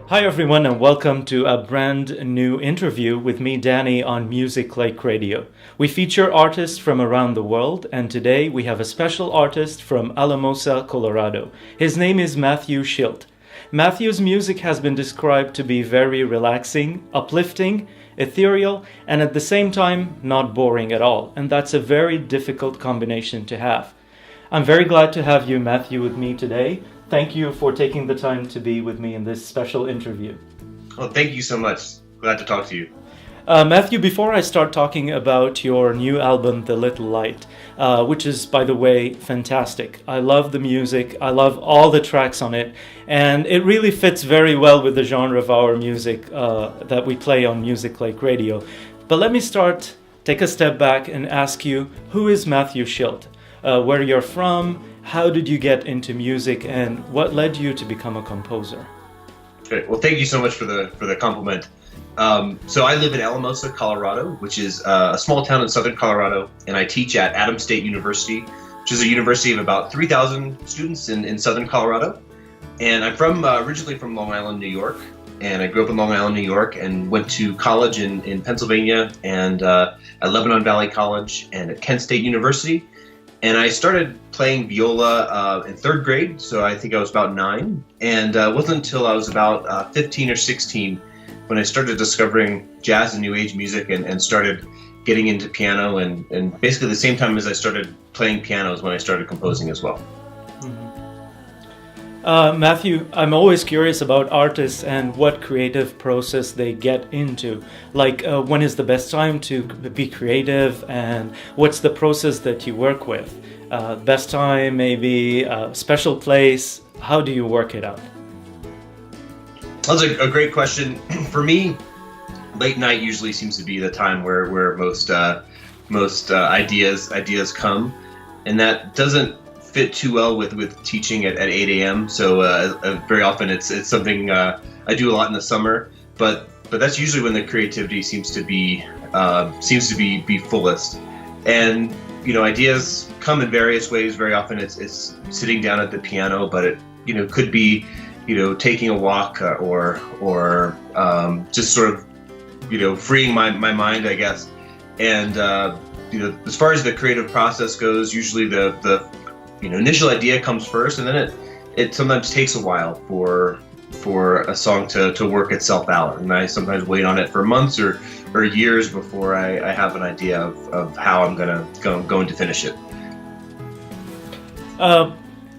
Hi, everyone, and welcome to a brand new interview with me, Dani, on Music Lake Radio. We feature artists from around the world, and today we have a special artist from Alamosa, Colorado. His name is Matthew Schildt. Matthew's music has been described to be very relaxing, uplifting, ethereal, and at the same time, not boring at all. And that's a very difficult combination to have. I'm very glad to have you, Matthew, with me today. Thank you for taking the time to be with me in this special interview. Well, thank you so much. Glad to talk to you. Matthew, before I start talking about your new album, The Little Light, which is, by the way, fantastic. I love the music. I love all the tracks on it. And it really fits very well with the genre of our music that we play on Music Lake Radio. But let me take a step back and ask you, who is Matthew Schildt? Where you're from, how did you get into music, and what led you to become a composer? Great. Well, thank you so much for the compliment. So I live in Alamosa, Colorado, which is a small town in southern Colorado, and I teach at Adams State University, which is a university of about 3,000 students in southern Colorado. And I'm originally from Long Island, New York, and I grew up in Long Island, New York, and went to college in Pennsylvania, and at Lebanon Valley College, and at Kent State University. And I started playing viola in third grade, so I think I was about 9. And it wasn't until I was about 15 or 16 when I started discovering jazz and new age music and started getting into piano. And basically the same time as I started playing piano is when I started composing as well. Matthew, I'm always curious about artists and what creative process they get into. Like, when is the best time to be creative, and what's the process that you work with? Best time, maybe a special place. How do you work it out? That's a great question. For me, late night usually seems to be the time where most ideas come, and that doesn't fit too well with teaching at 8 a.m. So very often it's something I do a lot in the summer, but that's usually when the creativity seems to be fullest. And ideas come in various ways. Very often it's sitting down at the piano, but it could be taking a walk or just sort of freeing my mind, I guess. And as far as the creative process goes, usually the initial idea comes first, and then it sometimes takes a while for a song to work itself out. And I sometimes wait on it for months or years before I have an idea of how I'm going to finish it.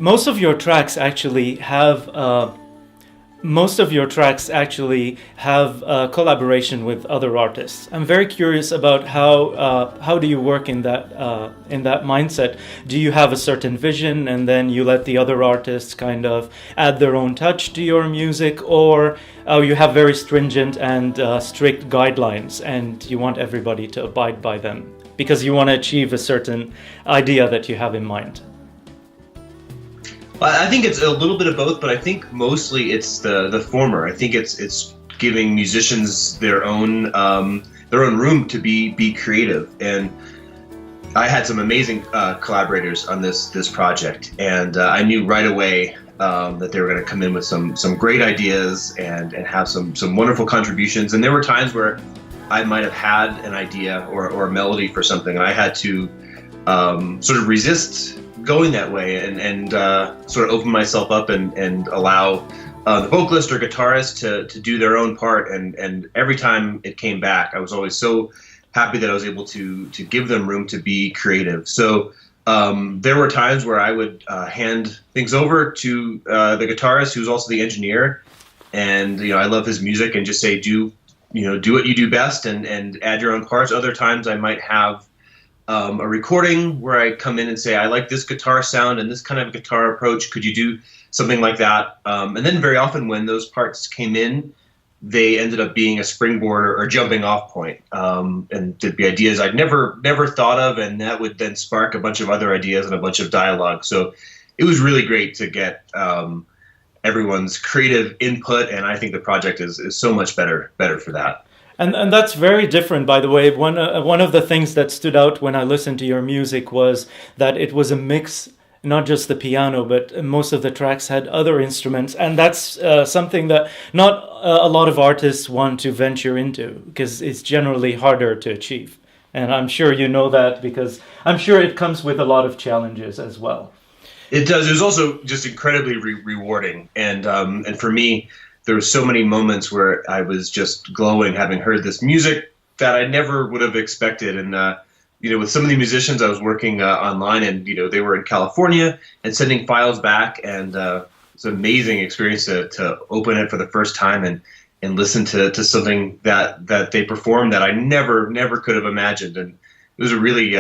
Most of your tracks actually have collaboration with other artists. I'm very curious about how do you work in that mindset? Do you have a certain vision and then you let the other artists kind of add their own touch to your music, or you have very stringent and strict guidelines and you want everybody to abide by them because you want to achieve a certain idea that you have in mind? I think it's a little bit of both, but I think mostly it's the former. I think it's giving musicians their own room to be creative. And I had some amazing collaborators on this project, and I knew right away that they were going to come in with some great ideas and have some wonderful contributions. And there were times where I might have had an idea or a melody for something, and I had to sort of resist going that way and sort of open myself up and allow the vocalist or guitarist to do their own part. And every time it came back, I was always so happy that I was able to give them room to be creative. So there were times where I would hand things over to the guitarist, who's also the engineer, and I love his music, and just say, do what you do best and add your own parts. Other times I might have a recording where I come in and say, I like this guitar sound and this kind of guitar approach. Could you do something like that? And then very often when those parts came in, they ended up being a springboard or jumping off point. And there'd be ideas I'd never thought of, and that would then spark a bunch of other ideas and a bunch of dialogue. So it was really great to get everyone's creative input, and I think the project is so much better for that. And that's very different, by the way. One of the things that stood out when I listened to your music was that it was a mix not just the piano, but most of the tracks had other instruments, and that's something that not a lot of artists want to venture into because it's generally harder to achieve. And I'm sure you know that because I'm sure it comes with a lot of challenges as well. It does. It was also just incredibly rewarding, and for me, there were so many moments where I was just glowing, having heard this music that I never would have expected. And with some of the musicians, I was working online, and they were in California and sending files back, and it's an amazing experience to open it for the first time and listen to something that they performed that I never could have imagined, and it was a really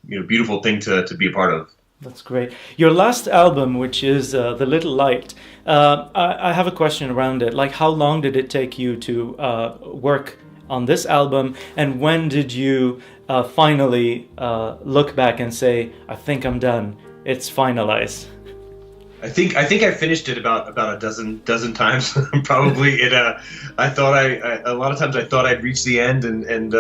beautiful thing to be a part of. That's great. Your last album, which is The Little Light, I have a question around it. Like, how long did it take you to work on this album, and when did you finally look back and say, I think I'm done, it's finalized? I think I finished it about a dozen times. Probably I thought a lot of times I thought I'd reached the end and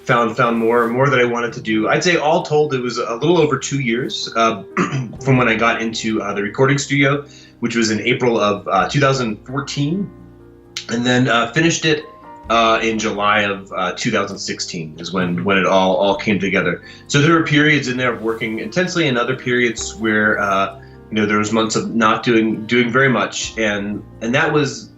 found more that I wanted to do. I'd say all told it was a little over 2 years from when I got into the recording studio, which was in April of 2014, and then finished it in July of 2016 is when it all came together. So there were periods in there of working intensely, and other periods where there was months of not doing very much, and that was,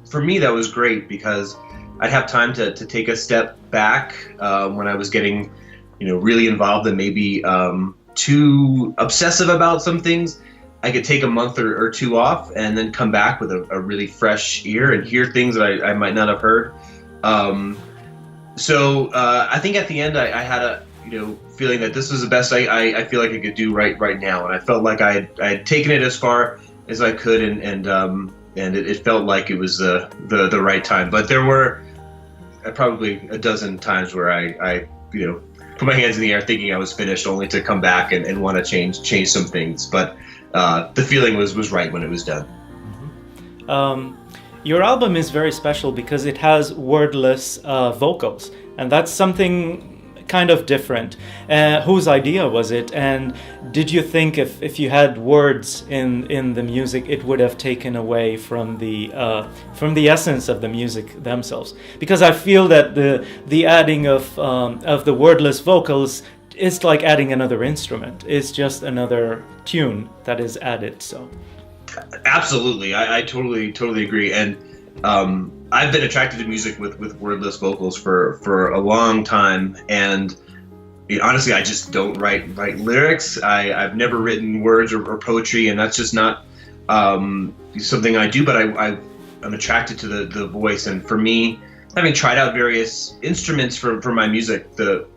for me, that was great because I'd have time to take a step back when I was getting really involved and maybe too obsessive about some things. I could take a month or two off and then come back with a really fresh ear and hear things that I might not have heard. So I think at the end I had a feeling that this was the best I feel like I could do right now, and I felt like I had taken it as far as I could, and it felt like it was the right time. But there were probably a dozen times where I put my hands in the air thinking I was finished, only to come back and want to change some things. But the feeling was right when it was done. Mm-hmm. Your album is very special because it has wordless vocals, and that's something kind of different. Whose idea was it? And did you think if you had words in the music, it would have taken away from the essence of the music themselves? Because I feel that the adding of the wordless vocals is like adding another instrument. It's just another tune that is added. So. Absolutely, I totally agree, and I've been attracted to music with wordless vocals for a long time, and honestly, I just don't write lyrics. I've never written words or poetry, and that's just not something I do. But I'm attracted to the voice, and for me, having tried out various instruments for my music, the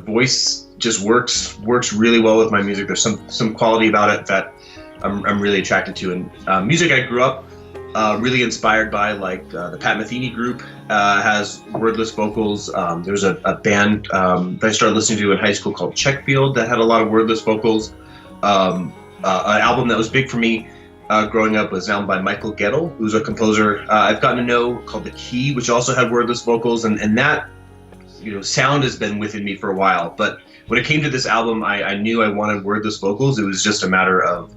voice just works really well with my music. There's some quality about it that I'm really attracted to, and music I grew up really inspired by, like the Pat Metheny group has wordless vocals. There's a band that I started listening to in high school called Checkfield that had a lot of wordless vocals. An album that was big for me growing up was an album by Michael Gettle, who's a composer I've gotten to know, called The Key, which also had wordless vocals, and that sound has been within me for a while. But when it came to this album, I knew I wanted wordless vocals. It was just a matter of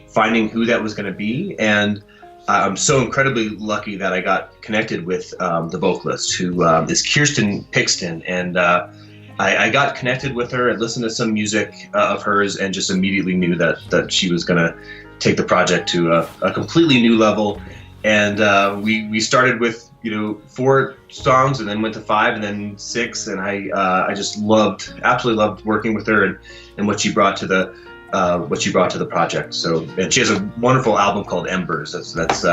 finding who that was going to be, and I'm so incredibly lucky that I got connected with the vocalist, who is Kirsten Pixton, and I got connected with her and listened to some music of hers, and just immediately knew that she was going to take the project to a completely new level. And we started with 4 songs, and then went to 5, and then 6, and I just absolutely loved working with her and what she brought to the project. So, and she has a wonderful album called Embers that's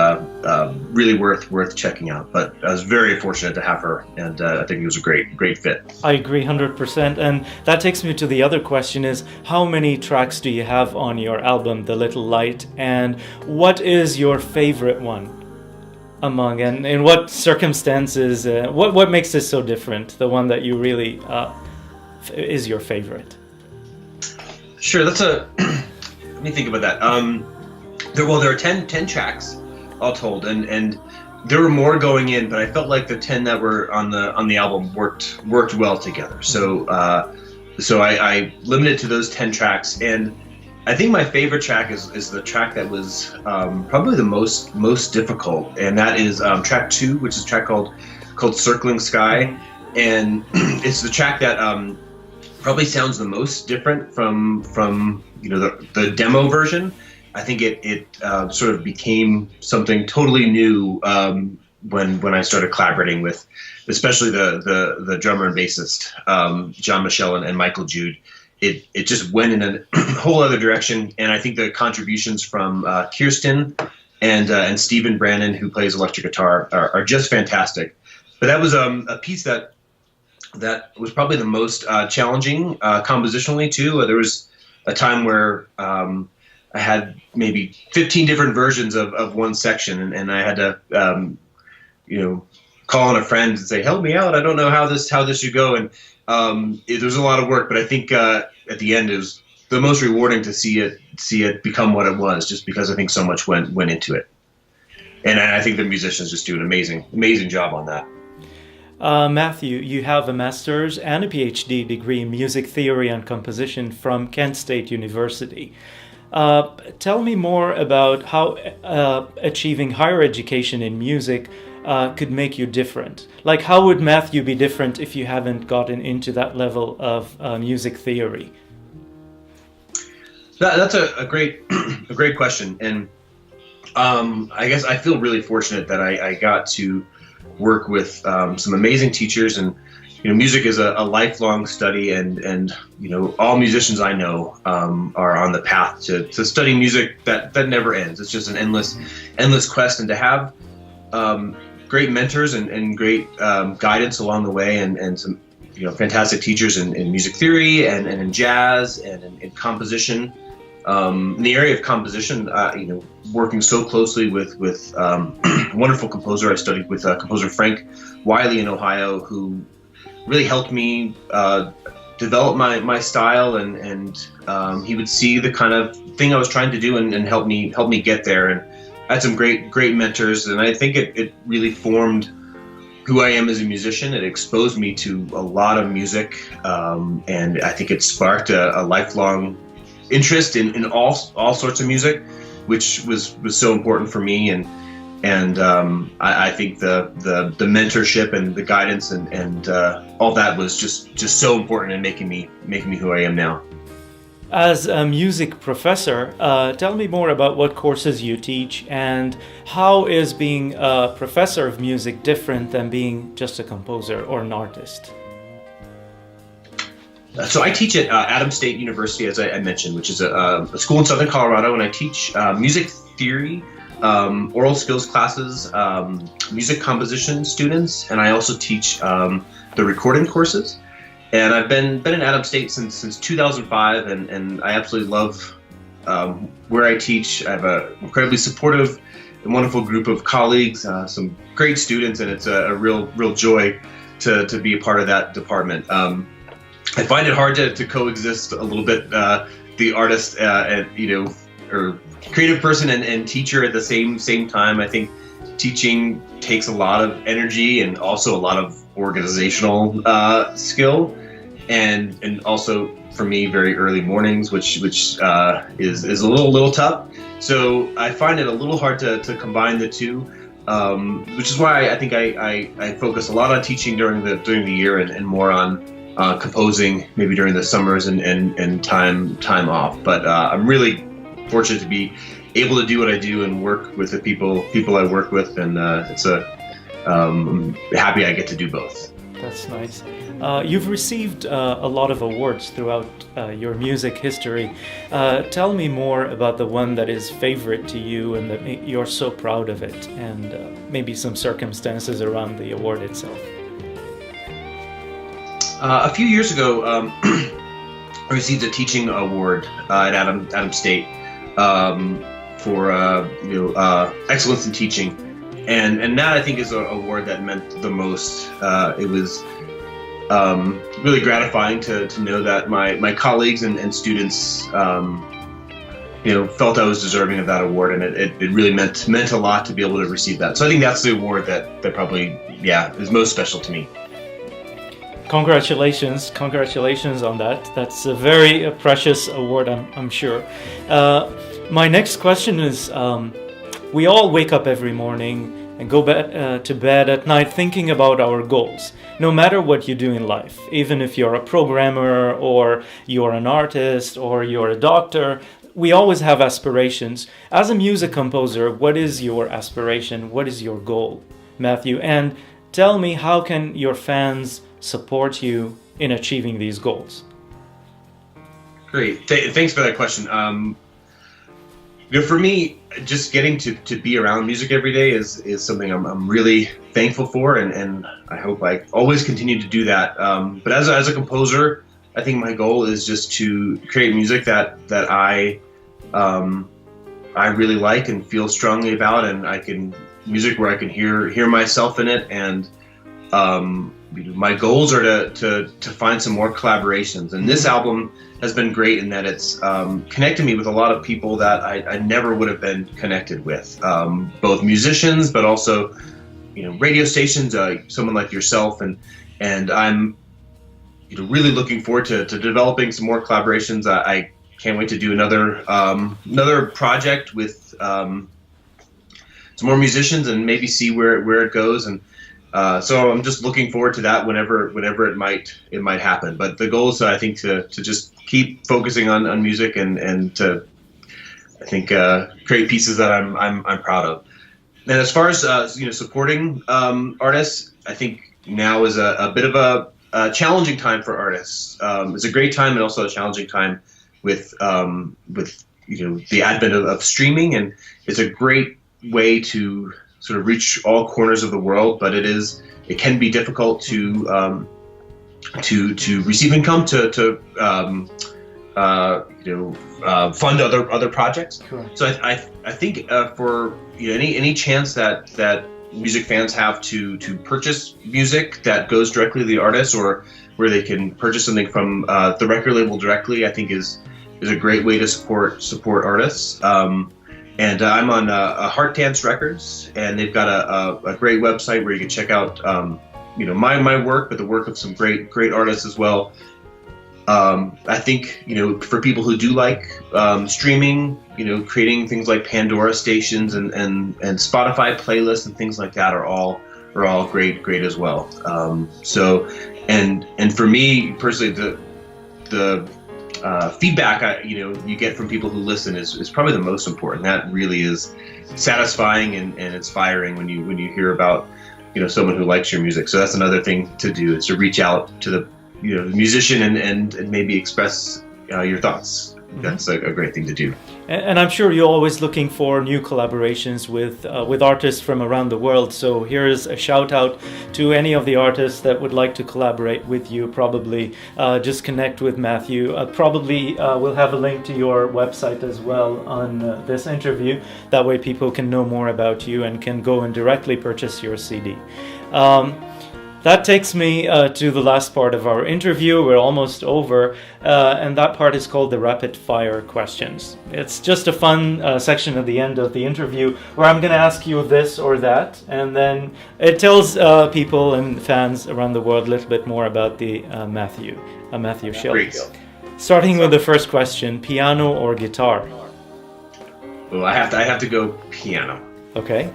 really worth checking out. But I was very fortunate to have her, and I think it was a great fit. I agree 100%, and that takes me to the other question: is how many tracks do you have on your album, The Little Light, and what is your favorite one among, and in what circumstances? What makes this so different? The one that you really is your favorite? Sure, let me think about that. There are 10 tracks all told, and there were more going in, but I felt like the 10 that were on the album worked well together. So I limited to those 10 tracks, and I think my favorite track is the track that was probably the most difficult, and that is track 2, which is a track called Circling Sky, and it's the track that probably sounds the most different from the demo version. I think it sort of became something totally new when I started collaborating with, especially the drummer and bassist John Michel and Michael Jude. It just went in a whole other direction, and I think the contributions from Kirsten and Stephen Brannon, who plays electric guitar, are just fantastic. But that was a piece that was probably the most challenging compositionally too. There was a time where I had maybe 15 different versions of one section, and I had to call on a friend and say, help me out, I don't know how this should go. And there was a lot of work, but I think at the end it was the most rewarding to see it become what it was, just because I think so much went into it. And I think the musicians just do an amazing job on that. Matthew, you have a master's and a PhD degree in music theory and composition from Kent State University. Tell me more about how achieving higher education in music could make you different. Like, how would Matthew be different if you haven't gotten into that level of music theory? That's a great question, and I guess I feel really fortunate that I got to work with some amazing teachers, and music is a lifelong study, and all musicians I know are on the path to study music that never ends. It's just an endless quest, and to have great mentors and great guidance along the way, and some fantastic teachers in music theory and in jazz and in composition. In the area of composition, working so closely with a wonderful composer I studied with, composer Frank Wiley in Ohio, who really helped me develop my style, and he would see the kind of thing I was trying to do and help me get there. And I had some great mentors, and I think it really formed who I am as a musician. It exposed me to a lot of music, and I think it sparked a lifelong interest in all sorts of music, which was so important for me. And I think the mentorship and the guidance and all that was just so important in making me who I am now. As a music professor, tell me more about what courses you teach, and how is being a professor of music different than being just a composer or an artist? So I teach at Adams State University, as I mentioned, which is a school in Southern Colorado, and I teach music theory, oral skills classes, music composition students, and I also teach the recording courses. And I've been in Adams State since 2005, and I absolutely love where I teach. I have an incredibly supportive and wonderful group of colleagues, some great students, and it's a real joy to be a part of that department. I find it hard to coexist a little bit, the artist or creative person and teacher at the same time. I think teaching takes a lot of energy and also a lot of organizational skill, and also for me very early mornings, which is a little tough. So I find it a little hard to combine the two, which is why I think I focus a lot on teaching during the year and more on composing maybe during the summers and time off. But I'm really fortunate to be able to do what I do and work with the people I work with, and I'm happy I get to do both. That's nice. You've received a lot of awards throughout your music history. Tell me more about the one that is favorite to you and that you're so proud of it, and maybe some circumstances around the award itself. A few years ago, I received a teaching award at Adams State for excellence in teaching, and that I think is an award that meant the most. It was really gratifying to know that my colleagues and students felt I was deserving of that award, and it really meant a lot to be able to receive that. So I think that's the award that probably is most special to me. Congratulations on that. That's a very precious award, I'm sure. My next question is, we all wake up every morning and go to bed at night thinking about our goals, no matter what you do in life. Even if you're a programmer or you're an artist or you're a doctor, we always have aspirations. As a music composer, what is your aspiration? What is your goal, Matthew? And tell me, how can your fans support you in achieving these goals? Great. Thanks for that question. For me, just getting to be around music every day is something I'm really thankful for, and I hope I always continue to do that. But as a composer, I think my goal is just to create music that I really like and feel strongly about, and music where I can hear myself in it. And my goals are to find some more collaborations, and this album has been great in that it's connected me with a lot of people that I never would have been connected with, both musicians, but also radio stations, someone like yourself, and I'm really looking forward to developing some more collaborations. I can't wait to do another project with some more musicians and maybe see where it goes. And so I'm just looking forward to that whenever it might happen. But the goal is, I think, to just keep focusing on music and to, I think, create pieces that I'm proud of. And as far as supporting artists, I think now is a bit of a challenging time for artists. It's a great time and also a challenging time with the advent of streaming, and it's a great way to sort of reach all corners of the world, but it can be difficult to receive income to fund other projects. Correct. So I think for any chance that music fans have to purchase music that goes directly to the artist, or where they can purchase something from the record label directly, I think is a great way to support artists. And I'm on Heart Dance Records, and they've got a great website where you can check out my work, but the work of some great artists as well. I think for people who do like streaming, creating things like Pandora stations and Spotify playlists and things like that are all great as well. So and for me personally, the feedback you get from people who listen is probably the most important. That really is satisfying and inspiring when you hear about someone who likes your music. So that's another thing to do, is to reach out to the musician and maybe express your thoughts. That's a great thing to do. And I'm sure you're always looking for new collaborations with artists from around the world. So here's a shout out to any of the artists that would like to collaborate with you. Probably just connect with Matthew. Probably we'll have a link to your website as well on this interview. That way people can know more about you and can go and directly purchase your CD. That takes me to the last part of our interview. We're almost over, and that part is called the rapid fire questions. It's just a fun section at the end of the interview where I'm going to ask you this or that, and then it tells people and fans around the world a little bit more about the Matthew Schildt. Great. Starting with the first question: piano or guitar? Well, I have to go piano. Okay.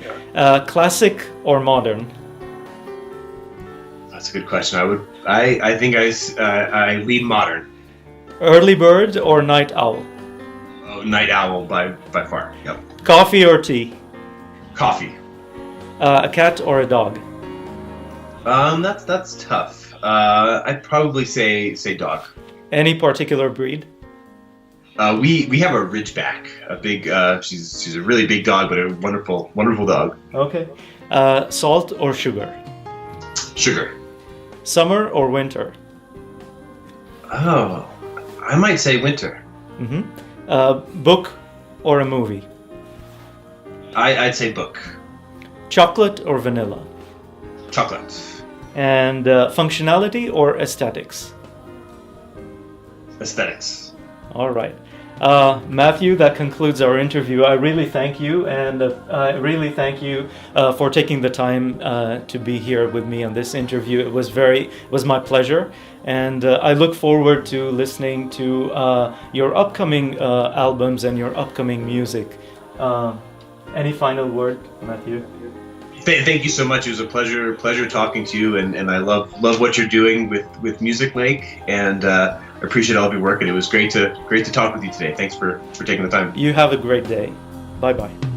Classic or modern? That's a good question. I think I lean modern. Early bird or night owl? Oh, night owl by far. Yep. Coffee or tea? Coffee. A cat or a dog? That's tough. I'd probably say dog. Any particular breed? We have a Ridgeback, a big. She's a really big dog, but a wonderful dog. Okay. Salt or sugar? Sugar. Summer or winter? Oh, I might say winter. Mm-hmm. Book or a movie? I'd say book. Chocolate or vanilla? Chocolate. And functionality or aesthetics? Aesthetics. All right. Matthew, that concludes our interview. I really thank you, and I really thank you for taking the time to be here with me on this interview. It was my pleasure, and I look forward to listening to your upcoming albums and your upcoming music. Any final word, Matthew? Thank you so much. It was a pleasure talking to you, and I love what you're doing with Music Lake, and appreciate all of your work. And it was great to talk with you today. Thanks for taking the time. You have a great day. Bye bye.